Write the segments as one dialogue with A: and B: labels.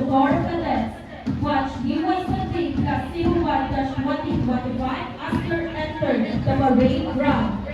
A: Board of Cadets, Batch DY-20-2025 after entered the parade ground.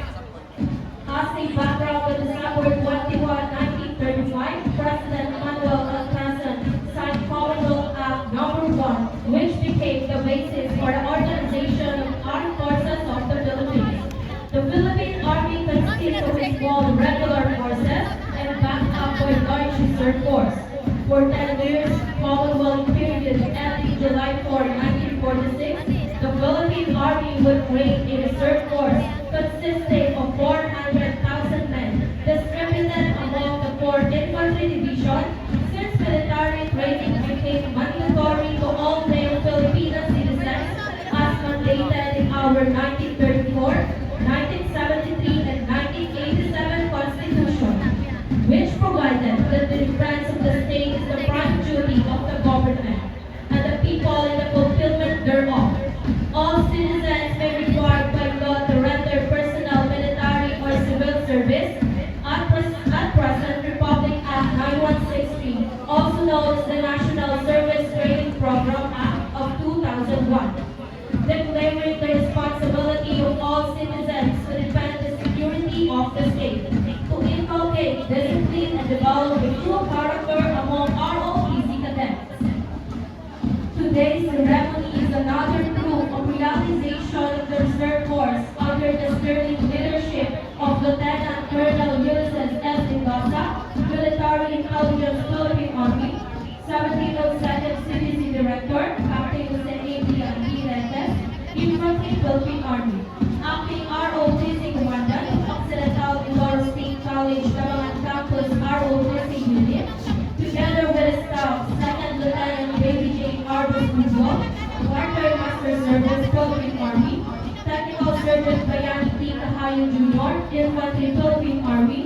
A: As a background to December 21, 1935, President Manuel Alcázar signed Commonwealth Act No. 1, which became the basis for the organization of Armed Forces of the Philippines. The Philippine Army consists of its small regular forces and backed up by large reserve force. For 10 years, Commonwealth period ending July 4, 1946, the Philippine Army would create a reserve force consisting of 400,000 men distributed among the 4 infantry divisions. Since military training became mandatory to all male Filipino citizens as mandated in our 1934, 1973, and 1987 Constitution, which provided that the defense of the state is the prime duty of the government and the people in the fulfillment thereof. All citizens may be required by law to render personal, military, or civil service at present Republic Act 9163, also known as the National Service Training Program Act of 2001, declaring the responsibility of all citizens to defend the security of the state, to inculcate discipline and develop a true character among ROTC cadets. Today's ceremony is another proof of realization of the Reserve Force under the sterling leadership of Lieutenant Colonel Ulysses S. Mendoza, Military Intelligence Philippine Army, 1702nd CDC Director, Captain Jose A. Antiletes, Infantry Philippine Army, Acting ROTC Commandant, Occidental Mindoro State College, Labangan Campus ROTC Unit, together with his staff, 2nd Lieutenant Baby J. Arbus Mutual, Quartermaster Service Philippine Army, Technical Sergeant Bayani T. Cahayo Jr., Infantry Philippine Army,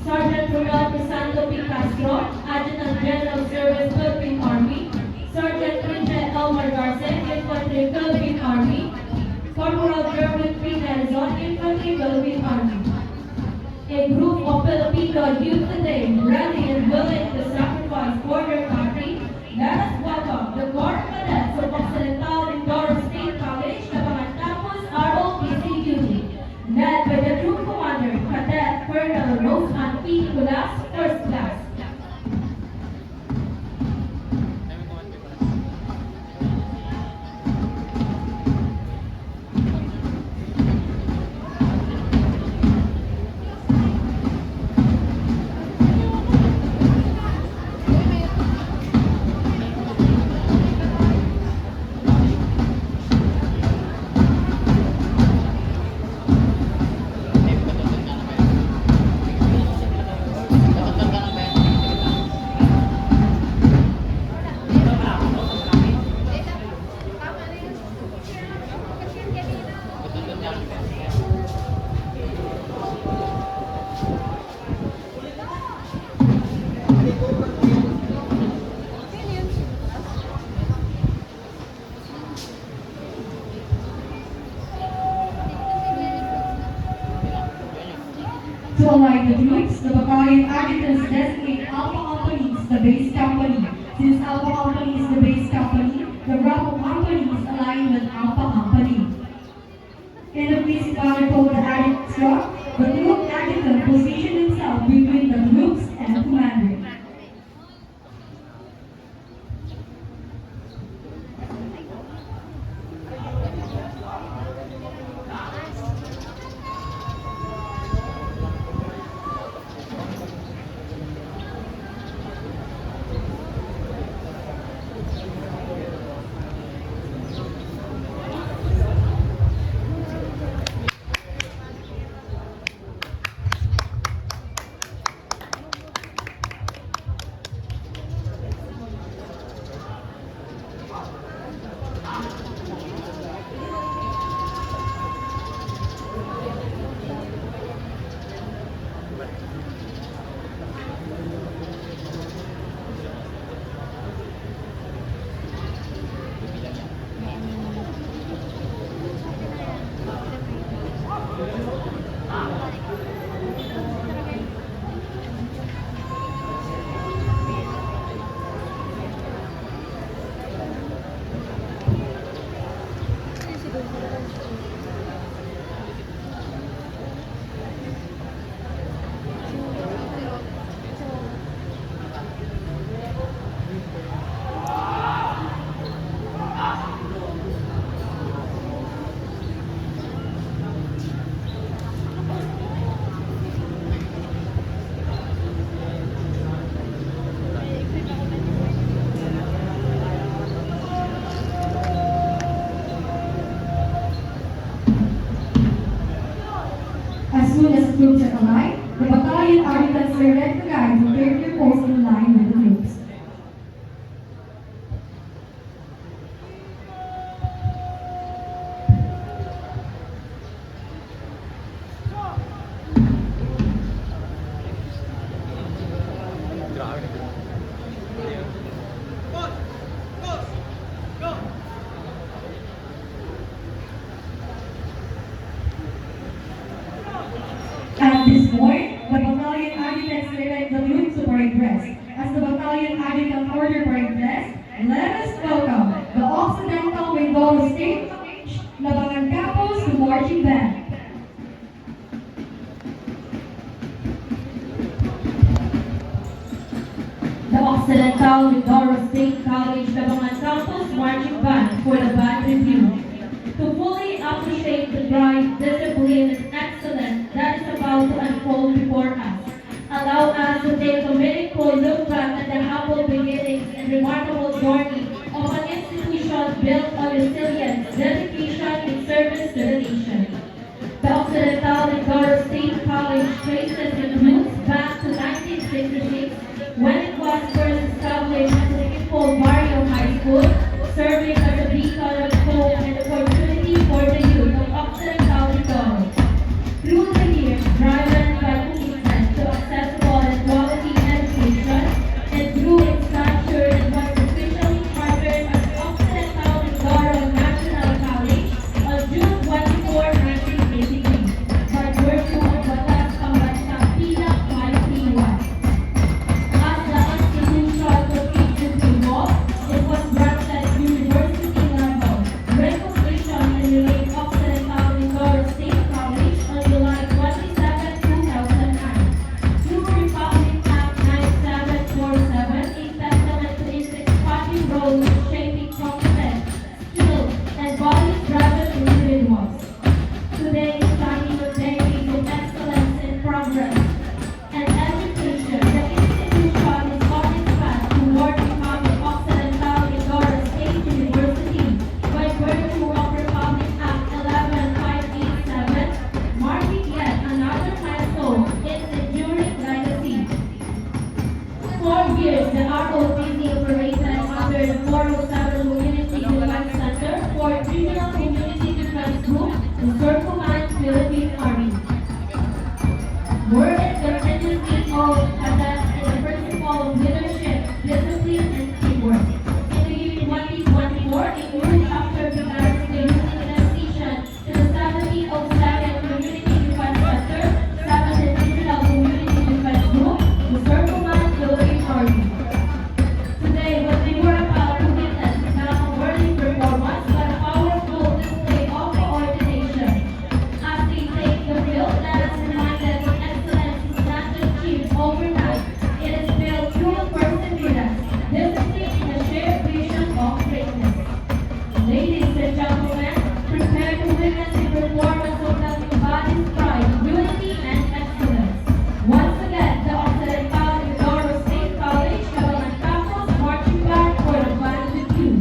A: Sergeant Ronald Crisanto P. Castro, Adjutant General Service Philippine Army, Sergeant Richard Elmar Garce, Infantry Philippine Army, Corporal Gerwin P. Nelson, Infantry Philippine Army. A group of Filipino youth today ready and willing to sacrifice for their country. Let us welcome the Corps of Cadets of Occidental Mindoro State College, Labangan Campus ROTC Unit, led by the Troop Commander, Cadet Colonel Rose Ann P. Culas, First Class.
B: To align the troops, the battalion adjutants designate Alpha Company as the base company. Since Alpha Company is the base company, the Bravo Company is aligned with Alpha Company. In the basic order code the adjutant struck, the troop adjutant positioned himself between the troops and the commander. battalion adjutants are recognized to take their post in line with the troops. At this point, the battalion adjutant select the troops to parade dress. As the battalion adjutant order parade dress, let us welcome the Occidental Mindoro State College Labangan Campus to marching band.
A: The Occidental Mindoro State College Labangan Campus Marching Band for the band review. To fully appreciate the drive, discipline, and excellence that is about to unfold before us, allow us to take a meaningful look back at the humble beginnings and remarkable journey of an institution built on resilience, dedication, and service to the nation. The Occidental Mindoro State College traces its roots back to 1966 when it was first established as an Impol Barrio High School, serving as a beacon of hope and opportunity for the youth of Occidental Mindoro. Through the years, driven by commitment to accessible and quality education, and through its stature, it was officially chartered as Occidental Mindoro National College on June 24, 1983, by virtue of Batas Pambansang Pilak 531. As the institution continued to evolve, it was granted university level recognition and renamed Occidental Mindoro State College on July 27, 2009. Through Republic Act 9747, a testament to its expanding role in shaping competence, skills, and values-driven individuals. Today, standing with decades of excellence and progress and education, the institution is on its path toward becoming Occidental Mindoro State University by virtue of Republic Act 11587, marking yet another milestone in its enduring legacy. For years, the ROTC operated under the 407 Community Defense Center for Regional Community Defense Group, the Third Command Philippine Army. Where it continuously advanced in the principle of leadership, discipline, and teamwork. In the year 2024, a new chapter began with the unionization to the 7002nd Community Defense Center, 7th Regional Community Defense Group, the Third Command Philippine Army. Today, what we were about to witness is not a worthy performance, but a powerful display of coordination. As they take the field, let us remind that the excellence is not just achieved overnight. It is built through perseverance, discipline, and a shared vision of greatness. Ladies and gentlemen, prepare to witness a performance of that embodies pride, unity, and excellence. Once again, the Occidental Mindoro State College Labangan Campus Marching Band for the band review.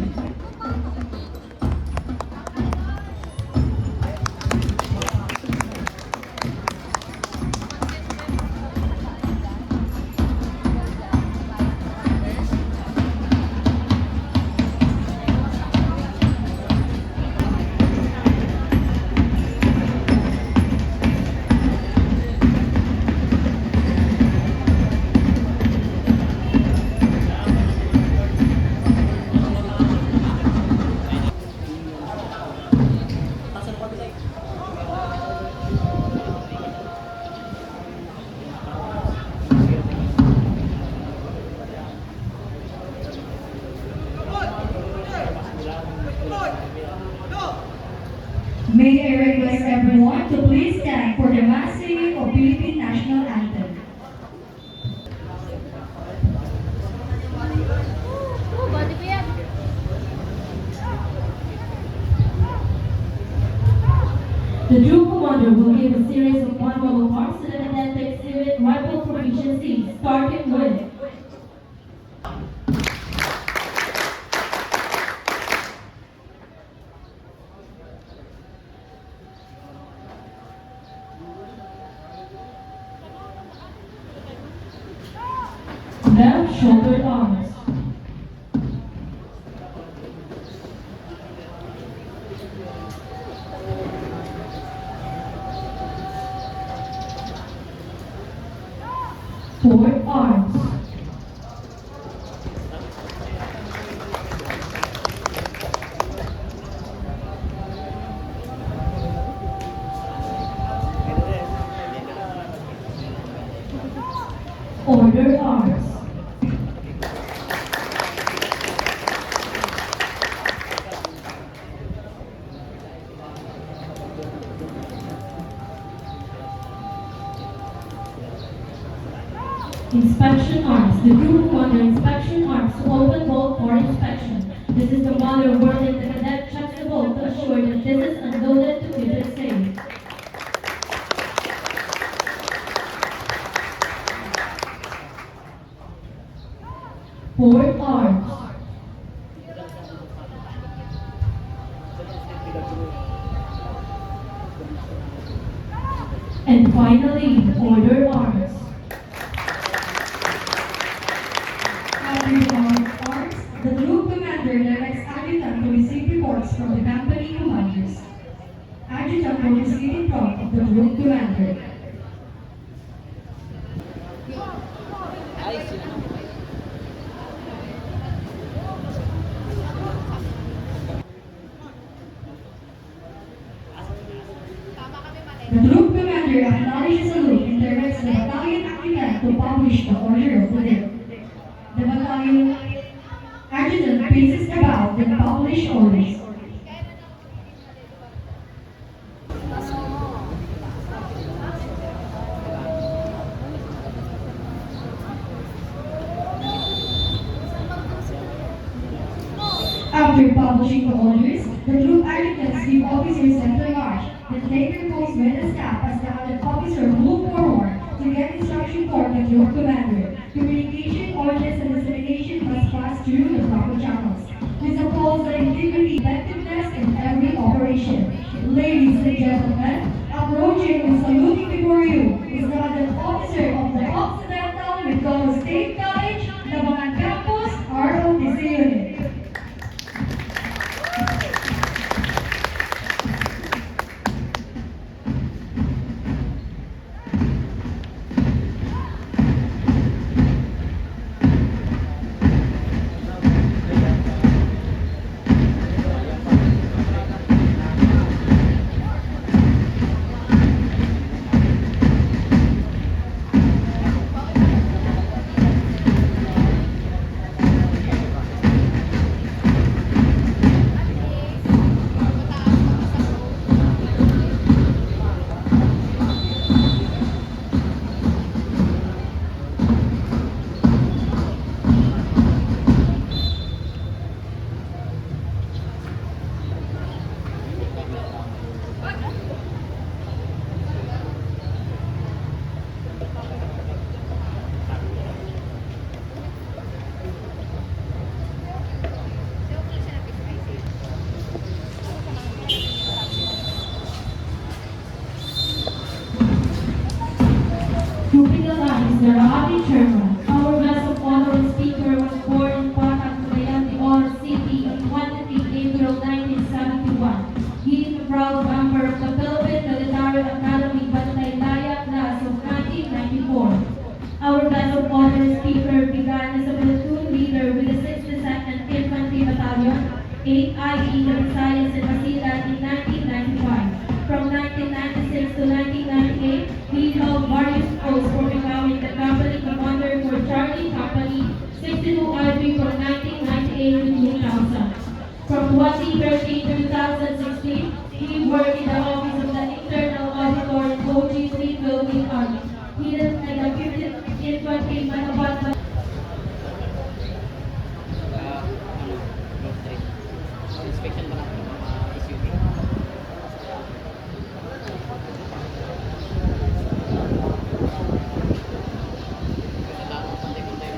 B: May I request everyone to please stand for the mass singing of Philippine National Anthem.
C: Body ko yan.
A: The Drew Commander will give a series of one-roll marks to the cadet to exhibit rifle proficiency, starting with shoulder arms. Forward arms. Order arms. Inspection arms. The group under inspection arms to open bolt for inspection. This is the mother wherein the cadet checks the bolt to assure that this is unloaded to keep it safe. Forward arms. And finally, order arms.
B: After the arms, the group commander directs adjutant to receive reports from the company commanders. Adjutant will proceed in front of the group commander. The group commander acknowledges a salute and directs the battalion adjutant to publish the order of the day. The battalion adjutant paces about the published orders. After publishing the orders, the group adjutants give officers center march, then take their post with the staff as the other officer move forward to get instruction for the group commander. Communication, orders, and dissemination must pass through the proper channels. This upholds the integrity, effectiveness in every operation. Ladies and gentlemen, approaching and saluting before you is the other officer of the Occidental Mindoro State College, Labangan Campus, ROTC Unit.
A: Grouping the lines, the Rabi Chairman. Our guest of honor and speaker was born in Patak, Cagayan de Oro City on 23 April 1971. He is a proud member of the Philippine Military Academy Bantay-Laya class of 1994. Our guest of honor and speaker began as a platoon leader with the 62nd Infantry Battalion, 8 IE in Visayas and Basilan in 1995. From 1996 to 1998, he held various posts for becoming the company commander for Charlie Company, 62 Army from 1998 to 2000. From 2013 to 2016, he worked in the office of the Internal Auditor in Kochi, Philippine Army. He is the 50th Infantry Manabat.
D: Inspection pa lang ng mga SUV. Sa tao, pantay-pantay.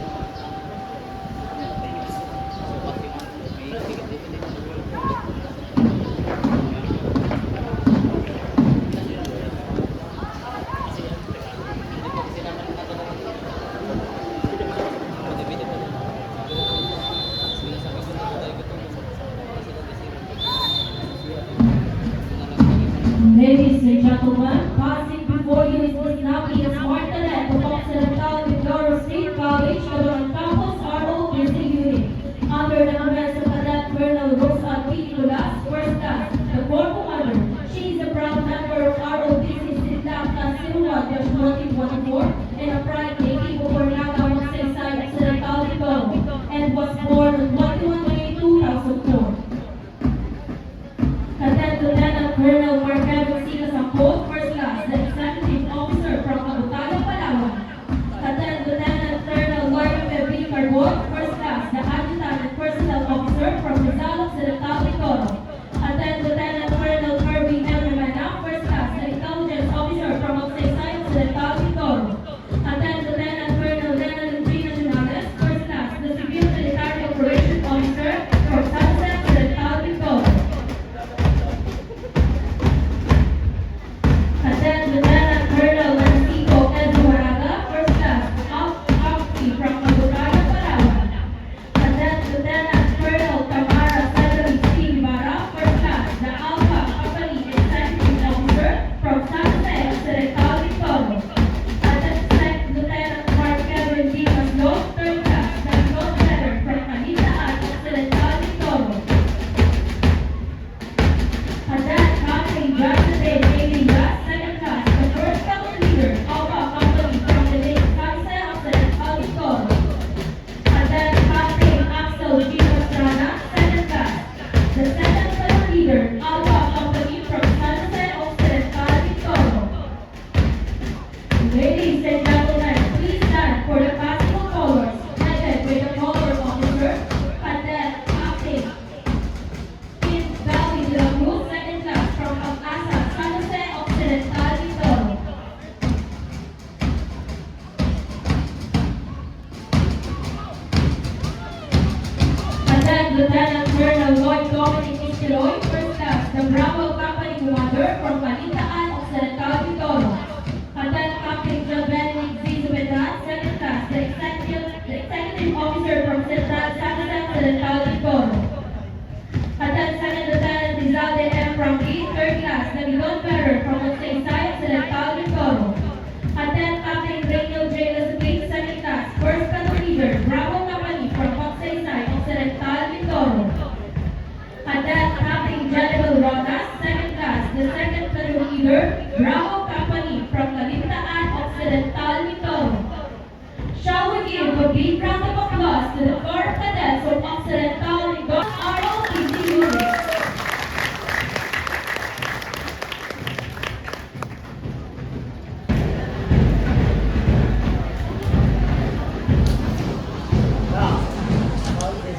A: Lieutenant Colonel Lloyd Dominic Istiloy, First Class, the Bravo Company Commander from Manila,